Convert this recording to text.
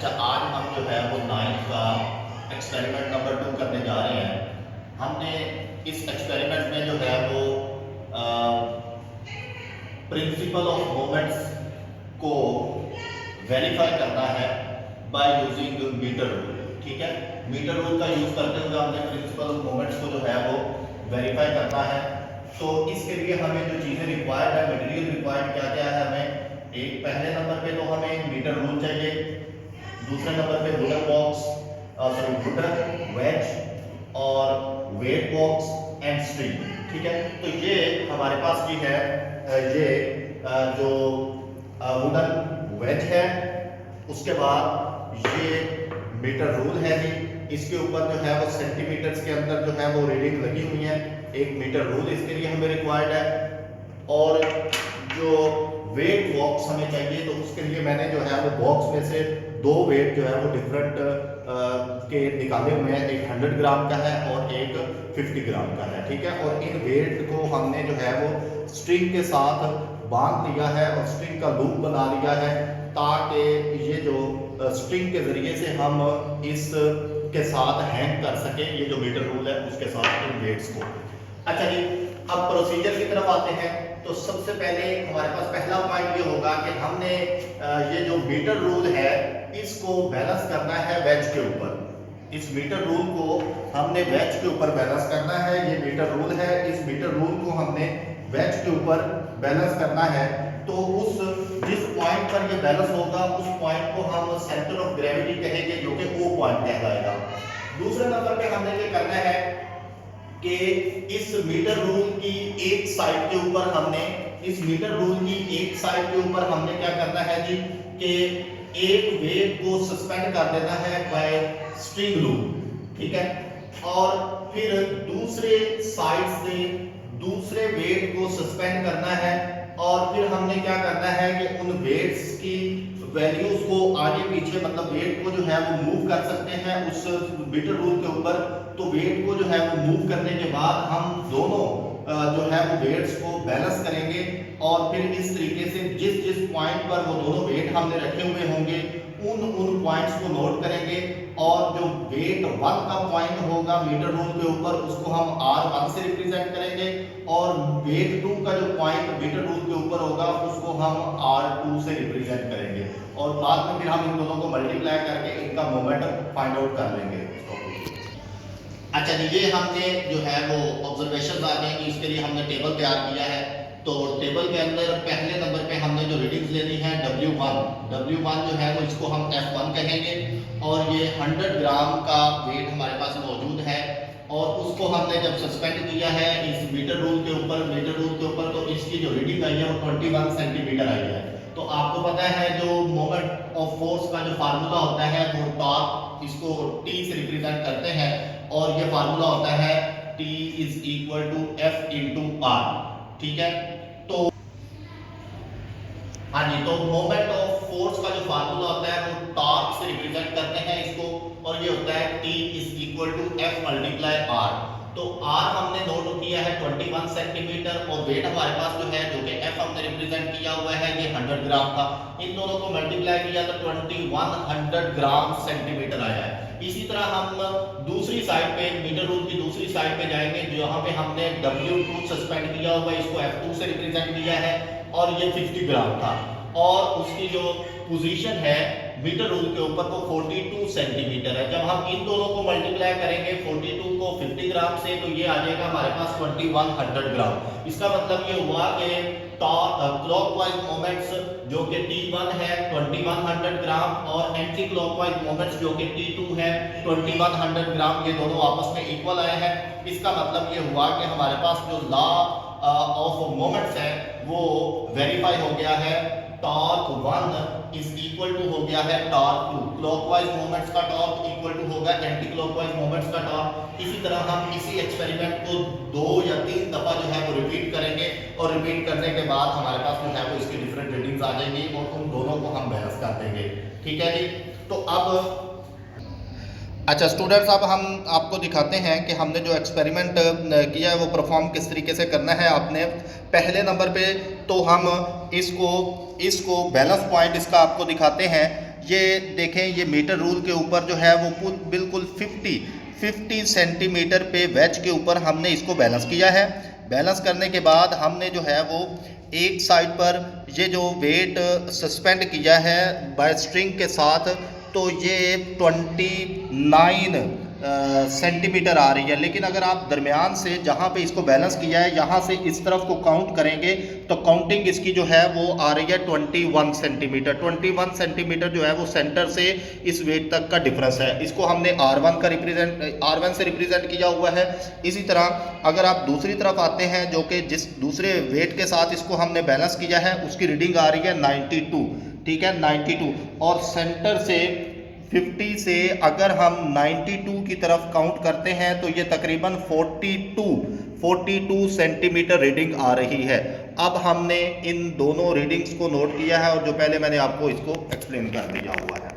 अच्छा, आज हम जो है वो 9th का एक्सपेरिमेंट नंबर 2 करने जा रहे हैं। हमने इस एक्सपेरिमेंट में जो है वो प्रिंसिपल ऑफ मोमेंट्स को वेरीफाई करना है बाय यूजिंग मीटर रूल। ठीक है, मीटर रूल का यूज करते हुए हमने प्रिंसिपल ऑफ मोमेंट्स को जो है वो वेरीफाई करना है। तो इसके लिए हमें जो चीज़ें रिक्वायर्ड है, मटेरियल रिक्वायर्ड क्या क्या है हमें, एक पहले नंबर पे तो हमें मीटर रूल चाहिए, दूसरे नंबर पे वुडन बॉक्स, वुडन वेज और वेट बॉक्स एंड स्ट्रिंग। ठीक है, तो ये हमारे पास की है ये जो वुडन वेज है, उसके बाद ये मीटर रूल है जी, इसके ऊपर जो है वो सेंटीमीटर्स के अंदर जो है वो रीडिंग लगी हुई है। एक मीटर रूल इसके लिए हमें रिक्वायर्ड है और जो वेट बॉक्स हमें चाहिए, तो उसके लिए मैंने जो है वो बॉक्स में से दो वेट जो है वो डिफरेंट के निकाले हुए हैं, एक 100 ग्राम का है और एक 50 ग्राम का है। ठीक है, और इन वेट को हमने जो है वो स्ट्रिंग के साथ बांध लिया है और स्ट्रिंग का लूप बना लिया है, ताकि ये जो स्ट्रिंग के जरिए से हम इस के साथ हैंग कर सके ये जो मीटर रूल है उसके साथ इन वेट्स को। अच्छा जी, अब प्रोसीजर की तरफ आते हैं। तो सबसे पहले हमारे पास पहला पॉइंट ये होगा कि हमने ये जो मीटर रूल है इसको बैलेंस करना है वेज के ऊपर। इस मीटर रूल को हमने वेज के ऊपर बैलेंस करना है। ये मीटर रूल है, इस मीटर रूल को हमने वेज के ऊपर बैलेंस करना है। तो उस जिस पॉइंट पर ये बैलेंस होगा उस पॉइंट को हम सेंटर ऑफ ग्रेविटी कहेंगे, जो कि O पॉइंट कहलाएगा। दूसरे नंबर पे हमने ये करना है कि इस मीटर रूल की एक साइड के ऊपर हमने क्या करना है जी, कि एक वेव को सस्पेंड कर देना है बाय स्ट्रिंग लूप। ठीक है, और फिर दूसरे साइड से दूसरे वेट को सस्पेंड करना है और फिर हमने क्या करना है कि उन वेट्स की वैल्यूज को आगे पीछे, मतलब वेट को जो है वो मूव कर सकते हैं उस मीटर रूल के ऊपर। तो वेट को जो है वो मूव करने के बाद हम दोनों जो है वो वेट्स को बैलेंस करेंगे और फिर इस तरीके से जिस जिस पॉइंट पर वो दोनों वेट हमने रखे हुए होंगे उन पॉइंट्स को नोट करेंगे और जो वेट 1 का पॉइंट होगा मीटर रूल के ऊपर उसको हम R1 से रिप्रेजेंट करेंगे और वेट 2 का जो पॉइंट मीटर रूल के ऊपर होगा उसको हम R2 से रिप्रेजेंट करेंगे और बाद में फिर हम इन दोनों को मल्टीप्लाई करके इनका मोमेंट फाइंड आउट कर लेंगे। अच्छा जी, ये हमने जो है वो ऑब्जर्वेशन आ गए कि इसके लिए हमने टेबल तैयार किया है। तो टेबल के अंदर पहले नंबर पे हमने जो रीडिंग्स लेनी है W1 जो है वो इसको हम F1 कहेंगे और ये 100 ग्राम का वेट हमारे पास मौजूद है और उसको हमने जब सस्पेंड किया है इस मीटर रूल के ऊपर तो इसकी जो रीडिंग आई है वो 21 सेंटीमीटर आई है। तो आपको पता है जो मोमेंट ऑफ फोर्स का जो फार्मूला होता है वो टॉर्क, इसको T से रिप्रेजेंट करते हैं और ये फार्मूला होता है T = F × R। ठीक है, तो हाँ जी, तो मोमेंट ऑफ फोर्स का जो फार्मूला होता है वो टॉर्क से रिप्रेजेंट करते हैं इसको और ये होता है T = F × R। तो R हमने नोट किया है 21 सेंटीमीटर और वेट हमारे पास जो है, जो कि F हमने रिप्रेजेंट किया हुआ है, ये 100 ग्राम था। इन दोनों को मल्टीप्लाई किया तो 2100 ग्राम सेंटीमीटर आया है। इसी तरह हम दूसरी साइड पे मीटर रूल की दूसरी साइड पे जाएंगे जहां पे हमने W2 सस्पेंड किया हुआ है, इसको F2 से रिप्रेजेंट किया है और ये 50 ग्राम था और उसकी जो पोजीशन है मीटर रूल के ऊपर वो 42 सेंटीमीटर है। जब हम इन दोनों को मल्टीप्लाई करेंगे 42 को 50 ग्राम से तो ये आ जाएगा हमारे पास 2100 ग्राम। इसका मतलब ये हुआ कि क्लॉकवाइज मोमेंट्स जो कि T1 है 2100 ग्राम और एंटी क्लॉकवाइज मोमेंट्स जो कि T2 है 2100 ग्राम, ये दोनों आपस में इक्वल आए हैं। इसका मतलब ये हुआ कि हमारे पास जो लॉ ऑफ मोमेंट्स है वो वेरीफाई हो गया है। टॉर्क 1 हो गया है टॉर्क 2। क्लॉकवाइज मोमेंट्स का टॉर्क इक्वल टू होगा एंटी क्लॉकवाइज मोमेंट्स का टॉर्क। इसी तरह हम इसी एक्सपेरिमेंट को 2 या 3 दफा जो है वो रिपीट करेंगे और रिपीट करने के बाद हमारे पास जो है वो इसकी डिफरेंट रीडिंग्स आ जाएंगी और उन दोनों को हम बैलेंस कर देंगे। ठीक है जी, तो अब अच्छा स्टूडेंट्स, अब हम आपको दिखाते हैं कि हमने जो एक्सपेरिमेंट किया है वो परफॉर्म किस तरीके से करना है। आपने पहले नंबर पे तो हम इसको बैलेंस पॉइंट इसका आपको दिखाते हैं ये देखें, ये मीटर रूल के ऊपर जो है वो बिल्कुल 50 सेंटीमीटर पे वेज के ऊपर हमने इसको बैलेंस किया है। बैलेंस करने के बाद हमने जो है वो एक साइड पर ये जो वेट सस्पेंड किया है बाय स्ट्रिंग के साथ, तो ये 29 सेंटीमीटर आ रही है। लेकिन अगर आप दरमियान से जहाँ पे इसको बैलेंस किया है यहाँ से इस तरफ को काउंट करेंगे तो काउंटिंग इसकी जो है वो आ रही है 21 सेंटीमीटर। 21 सेंटीमीटर जो है वो सेंटर से इस वेट तक का डिफरेंस है। इसको हमने R1 से रिप्रेजेंट किया हुआ है। इसी तरह अगर आप दूसरी तरफ आते हैं, जो कि जिस दूसरे वेट के साथ इसको हमने बैलेंस किया है उसकी रीडिंग आ रही है 92, ठीक है 92। और सेंटर से 50 से अगर हम 92 की तरफ काउंट करते हैं तो ये तकरीबन 42 सेंटीमीटर रीडिंग आ रही है। अब हमने इन दोनों रीडिंग्स को नोट किया है और जो पहले मैंने आपको इसको एक्सप्लेन कर दिया हुआ है।